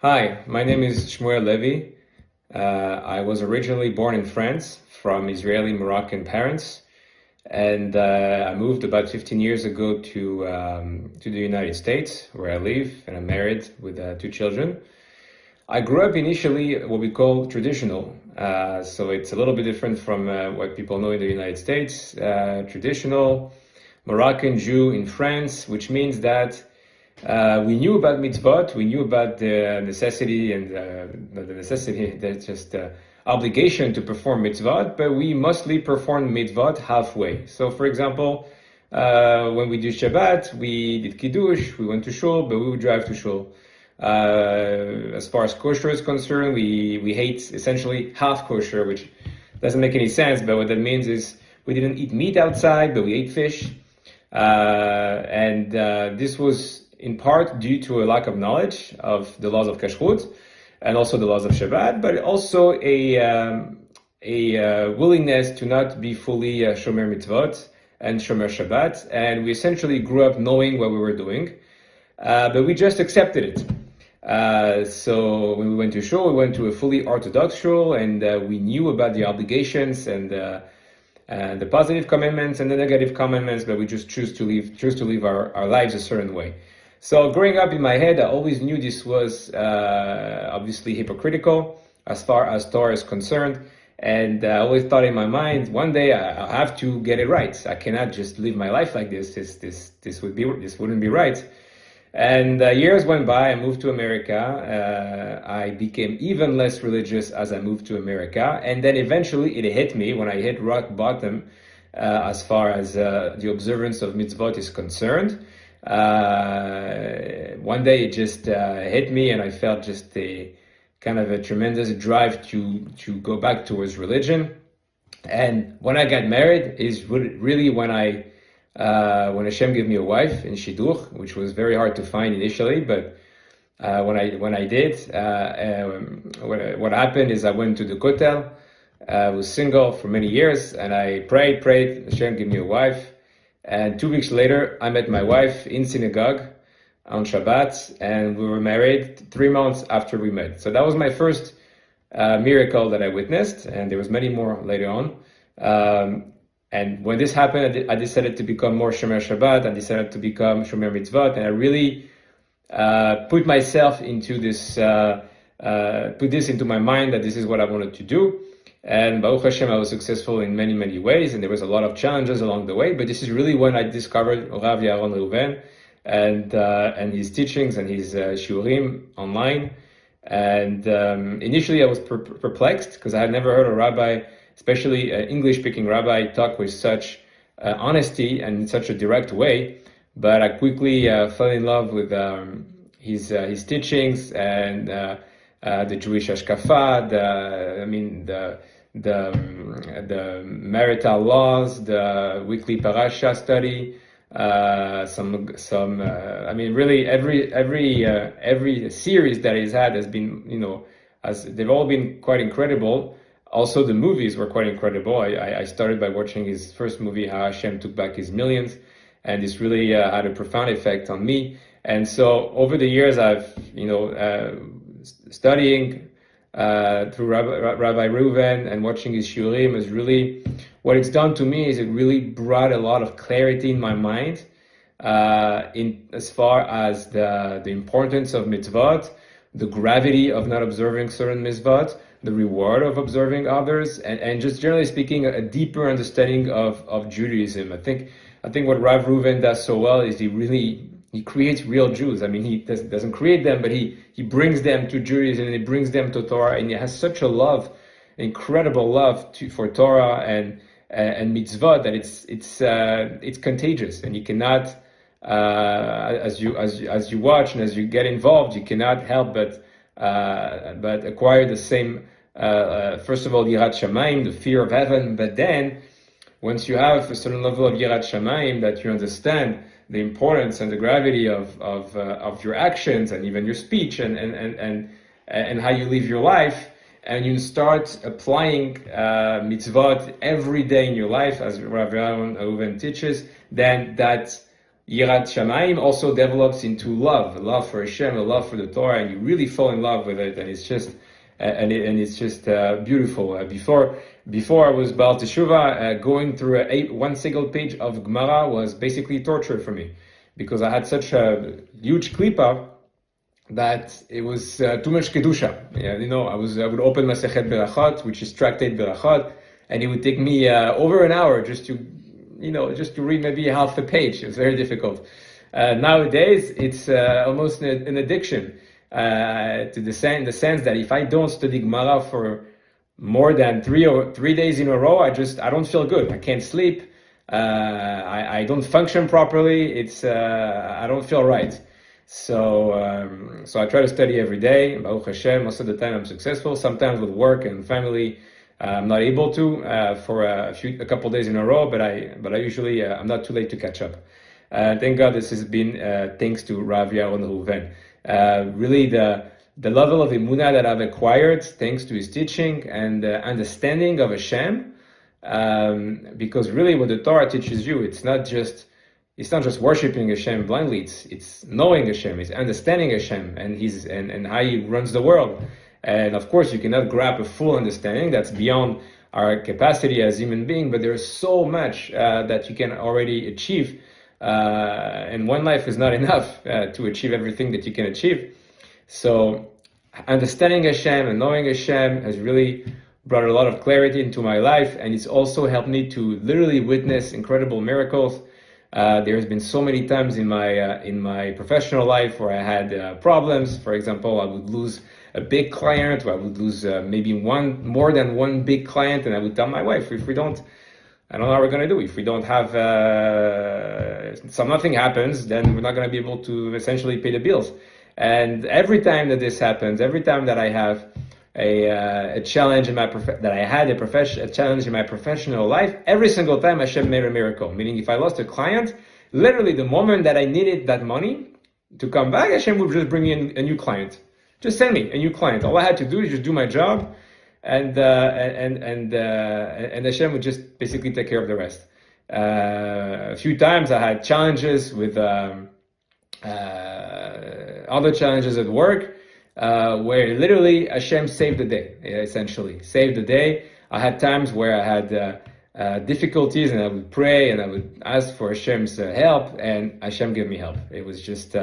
Hi, my name is Samuel Levy. I was originally born in France from Israeli Moroccan parents, and I moved about 15 years ago to the United States, where I live, and I'm married with two children. I grew up initially what we call traditional, so it's a little bit different from what people know in the United States. Traditional Moroccan Jew in France, which means that we knew about mitzvot, we knew about the necessity and not the necessity, that's just obligation to perform mitzvot, but we mostly perform mitzvot halfway. So, for example, when we do Shabbat, we did Kiddush, we went to shul, but we would drive to shul. As far as kosher is concerned, we hate essentially half kosher, which doesn't make any sense, but what that means is we didn't eat meat outside, but we ate fish. And this was in part due to a lack of knowledge of the laws of kashrut and also the laws of Shabbat, but also a willingness to not be fully shomer mitzvot and shomer Shabbat. And we essentially grew up knowing what we were doing, but we just accepted it. So when we went to shul, we went to a fully Orthodox shul, and we knew about the obligations and the positive commandments and the negative commandments, but we just choose to live our lives a certain way. So growing up in my head, I always knew this was obviously hypocritical as far as Torah is concerned, and I always thought in my mind, one day I have to get it right. I cannot just live my life like this. This wouldn't be right. And years went by. I moved to America. I became even less religious as I moved to America, and then eventually it hit me when I hit rock bottom as far as the observance of mitzvot is concerned. One day it just hit me, and I felt just a kind of a tremendous drive to go back towards religion. And when I got married is really when HaShem gave me a wife in Shidduch, which was very hard to find initially, but when I did, what happened is I went to the Kotel. I was single for many years, and I prayed, HaShem give me a wife. And 2 weeks later, I met my wife in synagogue on Shabbat, and we were married 3 months after we met. So that was my first miracle that I witnessed, and there was many more later on. And when this happened, I decided to become more Shomer Shabbat. I decided to become Shomer Mitzvot, and I really put myself into this, put this into my mind that this is what I wanted to do. And Baruch Hashem, I was successful in many, many ways, and there was a lot of challenges along the way. But this is really when I discovered Rabbi Yaron Reuven and his teachings and his shiurim online. And initially, I was perplexed because I had never heard a rabbi, especially an English-speaking rabbi, talk with such honesty and in such a direct way. But I quickly fell in love with his teachings and the Jewish hashkafa, the marital laws, the weekly parasha study, really every series that he's had has been, they've all been quite incredible. Also, the movies were quite incredible. I started by watching his first movie, How HaShem Took Back His Millions, and this really had a profound effect on me. And so over the years, I've, studying through Rabbi Reuven and watching his shiurim is really, what it's done to me is it really brought a lot of clarity in my mind in as far as the importance of mitzvot, the gravity of not observing certain mitzvot, the reward of observing others, and just generally speaking, a deeper understanding of Judaism. I think what Rabbi Reuven does so well is he creates real Jews. I mean, he doesn't create them, but he brings them to Judaism, and he brings them to Torah, and he has such a love, incredible love for Torah and mitzvot that it's contagious, and you cannot, as you watch and as you get involved, you cannot help but acquire the same. First of all, yirat shamayim, the fear of heaven, but then once you have a certain level of yirat shamayim that you understand the importance and the gravity of your actions and even your speech and how you live your life, and you start applying mitzvot every day in your life, as Rabbi Yaron Reuven teaches, then that Yirat Shamayim also develops into love for Hashem, a love for the Torah, and you really fall in love with it, and it's just beautiful. Before I was Baal TeShuva, going through one single page of Gemara was basically torture for me, because I had such a huge klipa that it was too much kedusha. Yeah, I would open Masechet Berachot, which is tractate Berachot, and it would take me over an hour just to read maybe half a page. It was very difficult. Nowadays, it's almost an addiction to the sense that if I don't study Gemara for more than 3 days in a row, I don't feel good. I can't sleep. I don't function properly. I don't feel right. So I try to study every day. Baruch Hashem, most of the time I'm successful. Sometimes with work and family, I'm not able to for a couple days in a row, but I usually I'm not too late to catch up. Thank God this has been thanks to Rabbi Yaron Reuven. Really the level of emunah that I've acquired thanks to his teaching and understanding of Hashem, because really what the Torah teaches you, it's not just worshiping Hashem blindly. It's knowing Hashem, it's understanding Hashem and how He runs the world. And of course, you cannot grab a full understanding. That's beyond our capacity as human beings. But there is so much that you can already achieve, and one life is not enough to achieve everything that you can achieve. So, understanding Hashem and knowing Hashem has really brought a lot of clarity into my life, and it's also helped me to literally witness incredible miracles. There has been so many times in my professional life where I had problems. For example, I would lose a big client, or I would lose maybe more than one big client, and I would tell my wife, I don't know how we're going to do. If we don't have, nothing happens, then we're not going to be able to essentially pay the bills. And every time that this happens, every time that I have a challenge in my a challenge in my professional life, every single time Hashem made a miracle. Meaning, if I lost a client, literally the moment that I needed that money to come back, Hashem would just bring me in a new client. Just send me a new client. All I had to do is just do my job, and Hashem would just basically take care of the rest. A few times I had challenges with other challenges at work, where literally Hashem saved the day. Essentially, saved the day. I had times where I had difficulties, and I would pray and I would ask for Hashem's help, and Hashem gave me help. It was just.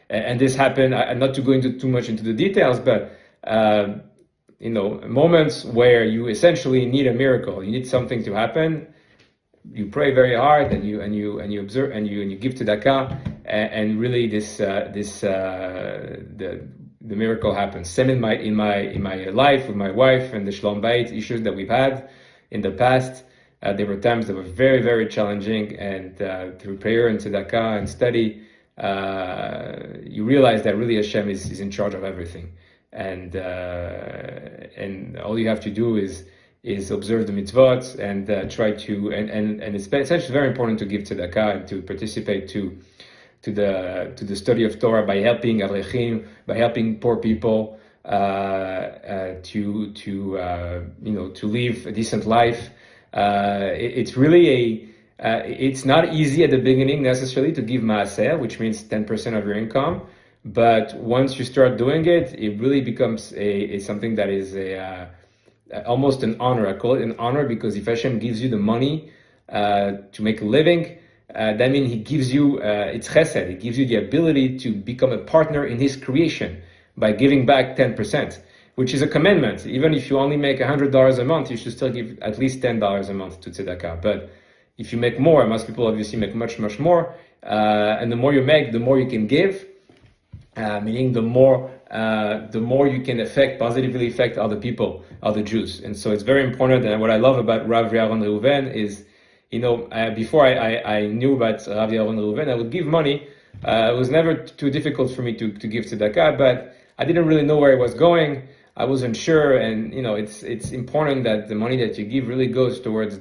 And this happened, not to go into too much into the details, but moments where you essentially need a miracle, you need something to happen. You pray very hard, and you observe, and you give tzedakah, and really the miracle happens. Same in my life with my wife and the shalom bayit issues that we've had in the past. There were times that were very, very challenging, and through prayer and tzedakah and study, you realize that really Hashem is in charge of everything, and all you have to do is observe the mitzvot and try to and it's essentially very important to give tzedakah and to participate to the study of Torah by helping Avrechim, by helping poor people to live a decent life. It's really it's not easy at the beginning necessarily to give maaseh, which means 10% of your income. But once you start doing it, it really becomes something that is almost an honor. I call it an honor because if Hashem gives you the money to make a living, that means He gives you, it's chesed, He gives you the ability to become a partner in His creation by giving back 10%, which is a commandment. Even if you only make $100 a month, you should still give at least $10 a month to tzedakah. But if you make more, most people obviously make much, much more, and the more you make, the more you can give, meaning the more you can positively affect other people, other Jews. And so it's very important. And what I love about Rabbi Yaron Reuven is, before I knew about Rabbi Yaron Reuven, I would give money. It was never too difficult for me to give tzedakah, but I didn't really know where it was going. I wasn't sure, and it's important that the money that you give really goes towards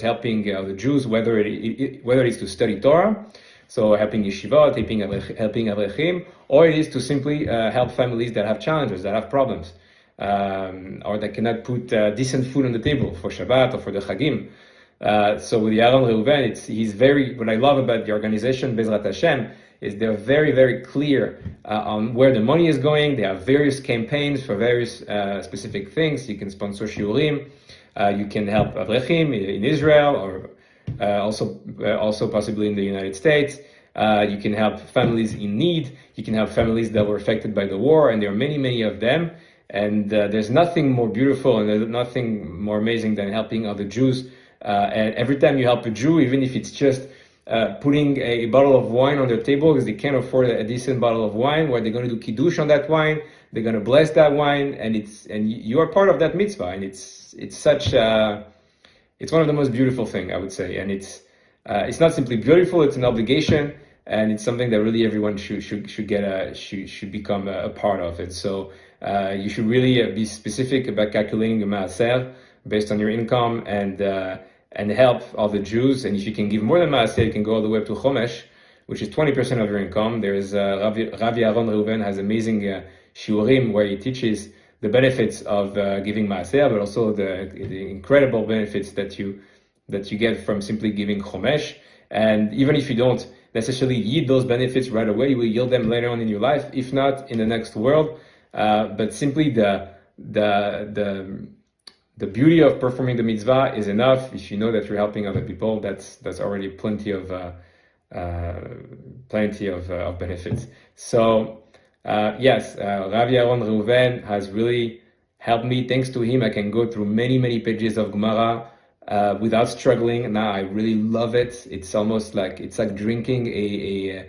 helping the Jews, whether it is to study Torah, so helping yeshivot, helping Avrechim, or it is to simply help families that have challenges, that have problems, or that cannot put decent food on the table for Shabbat or for the Chagim. So with Yaron Reuven, what I love about the organization, Bezrat HaShem, is they're very, very clear on where the money is going. They have various campaigns for various specific things. You can sponsor shiurim, you can help Avrechim in Israel, or also possibly in the United States. You can help families in need. You can help families that were affected by the war, and there are many, many of them. And there's nothing more beautiful and there's nothing more amazing than helping other Jews. And every time you help a Jew, even if it's just putting a bottle of wine on their table because they can't afford a decent bottle of wine, where they're going to do kiddush on that wine, they're going to bless that wine, and you are part of that mitzvah, and it's one of the most beautiful thing, I would say. And it's not simply beautiful; it's an obligation, and it's something that really everyone should become a part of it. So you should really be specific about calculating your maaser based on your income, and help all the Jews. And if you can give more than maaser, you can go all the way up to chomesh, which is 20% of your income. There's Rabbi Yaron Reuven has amazing shiurim where he teaches the benefits of giving maaser, but also the incredible benefits that you get from simply giving chomesh. And even if you don't necessarily yield those benefits right away, you will yield them later on in your life, if not in the next world. But simply the beauty of performing the mitzvah is enough. If you know that you're helping other people, that's already plenty of benefits. So yes, Rabbi Yaron Reuven has really helped me. Thanks to him, I can go through many, many pages of Gemara without struggling. Now I really love it. It's almost like drinking a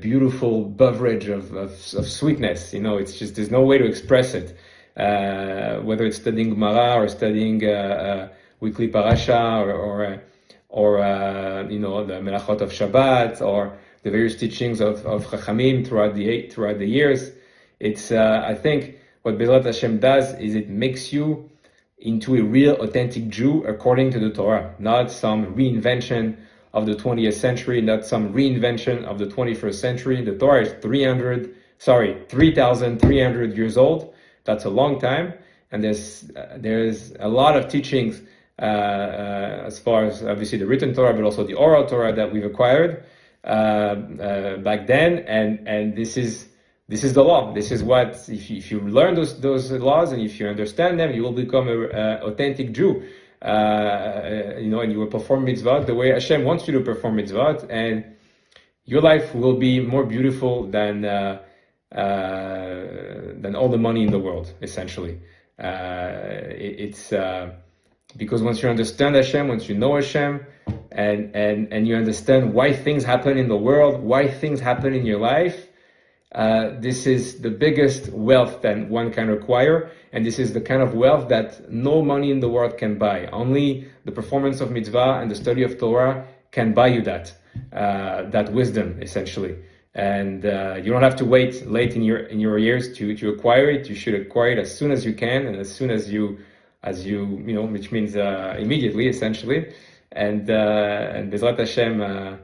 beautiful beverage of sweetness. It's just, there's no way to express it. Whether it's studying Gemara or studying weekly parasha or the melachot of Shabbat, or the various teachings of Chachamim throughout the years. It's I think what Bezrat HaShem does is it makes you into a real authentic Jew according to the Torah, not some reinvention of the 20th century, not some reinvention of the 21st century. The Torah is 3,300 years old. That's a long time, and there's a lot of teachings as far as obviously the written Torah, but also the oral Torah that we've acquired back then, and this is the law. This is what, if you learn those laws and if you understand them, you will become an authentic Jew, and you will perform mitzvot the way HaShem wants you to perform mitzvot, and your life will be more beautiful than all the money in the world, essentially. It's because once you understand HaShem, once you know HaShem, and you understand why things happen in the world, why things happen in your life, this is the biggest wealth that one can acquire, and this is the kind of wealth that no money in the world can buy. Only the performance of mitzvah and the study of Torah can buy you that wisdom, essentially. And you don't have to wait late in your years to acquire it. You should acquire it as soon as you can, and as soon as you which means immediately, essentially. And Bezrat HaShem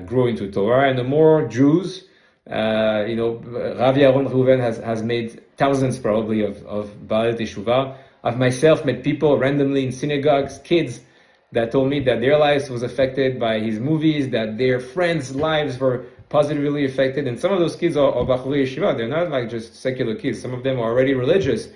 grow into Torah, and the more Jews, Rabbi Yaron Reuven has made thousands probably of Baalei TeShuva. I've myself met people randomly in synagogues, kids, that told me that their lives was affected by his movies, that their friends' lives were positively affected. And some of those kids are Bachurei Yeshiva. They're not like just secular kids. Some of them are already religious,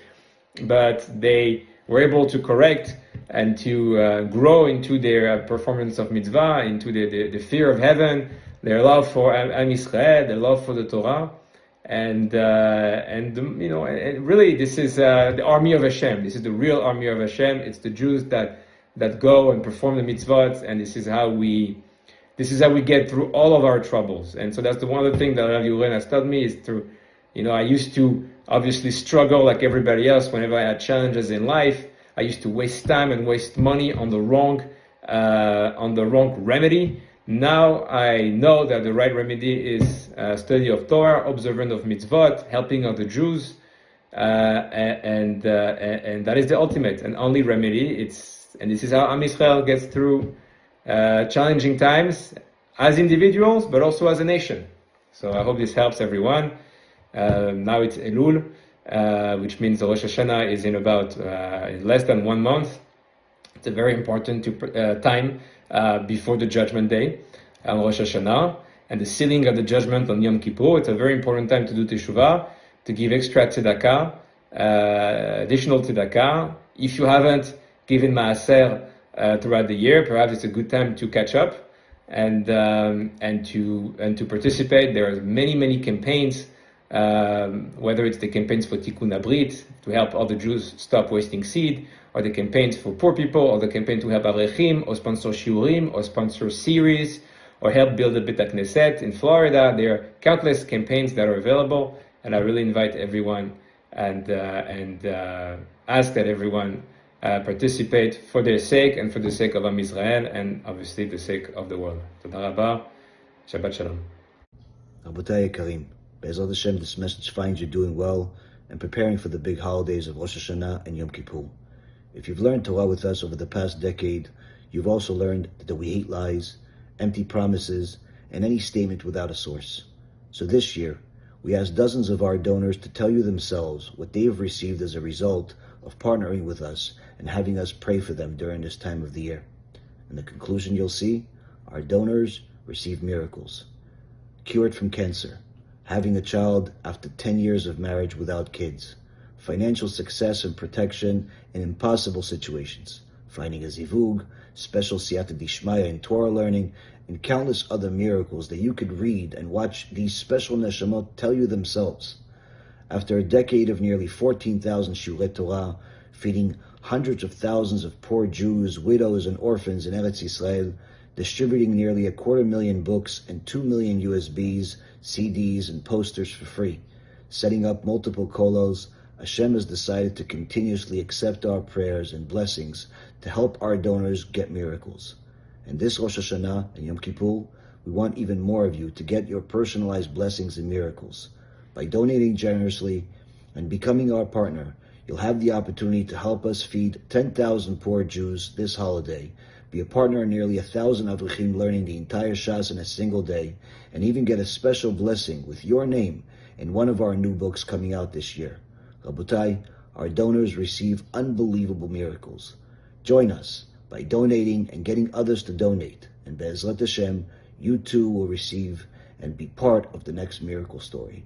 but they were able to correct and to grow into their performance of mitzvah, into the fear of heaven, their love for Am Yisrael, their love for the Torah, and really this is the army of HaShem. This is the real army of HaShem. It's the Jews that go and perform the mitzvot, and this is how we get through all of our troubles. And so that's the one other thing that Rabbi Yaron has taught me is through, I used to obviously struggle like everybody else whenever I had challenges in life. I used to waste time and waste money on the wrong remedy. Now I know that the right remedy is study of Torah, observance of mitzvot, helping other Jews, and that is the ultimate and only remedy. And this is how Am Yisrael gets through challenging times as individuals, but also as a nation. So I hope this helps everyone. Now it's Elul, which means the Rosh Hashanah is in about less than 1 month. It's a very important time before the Judgment Day on Rosh Hashanah, and the sealing of the judgment on Yom Kippur. It's a very important time to do TeShuva, to give extra tzedakah, additional tzedakah. If you haven't given maaser throughout the year, perhaps it's a good time to catch up and to participate. There are many campaigns, whether it's the campaigns for Tikkun Abrit to help other Jews stop wasting seed, or the campaigns for poor people, or the campaign to help Avrechim, or sponsor shiurim, or sponsor series, or help build a Bet Knesset in Florida. There are countless campaigns that are available, and I really invite everyone and ask that everyone participate for their sake and for the sake of Am Israel, and obviously the sake of the world. Toda rabba. Shabbat shalom. Rabotai Karim, Be'ezrat Hashem, this message finds you doing well and preparing for the big holidays of Rosh Hashanah and Yom Kippur. If you've learned Torah with us over the past decade, you've also learned that we hate lies, empty promises, and any statement without a source. So this year, we asked dozens of our donors to tell you themselves what they have received as a result of partnering with us and having us pray for them during this time of the year. And the conclusion you'll see, our donors received miracles. Cured from cancer, having a child after 10 years of marriage without kids, financial success and protection in impossible situations, finding a zivug, special siyata dishmaya in Torah learning, and countless other miracles that you could read and watch these special neshamot tell you themselves. After a decade of nearly 14,000 shiurei Torah, feeding hundreds of thousands of poor Jews, widows, and orphans in Eretz Yisrael, distributing nearly 250,000 books and 2 million USBs, CDs, and posters for free, setting up multiple kolos, HaShem has decided to continuously accept our prayers and blessings to help our donors get miracles. And this Rosh Hashanah and Yom Kippur, we want even more of you to get your personalized blessings and miracles. By donating generously and becoming our partner, you'll have the opportunity to help us feed 10,000 poor Jews this holiday, be a partner in nearly 1,000 Avrechim learning the entire Shas in a single day, and even get a special blessing with your name in one of our new books coming out this year. Rabotai, our donors receive unbelievable miracles. Join us by donating and getting others to donate, and Be'ezrat Hashem, you too will receive and be part of the next miracle story.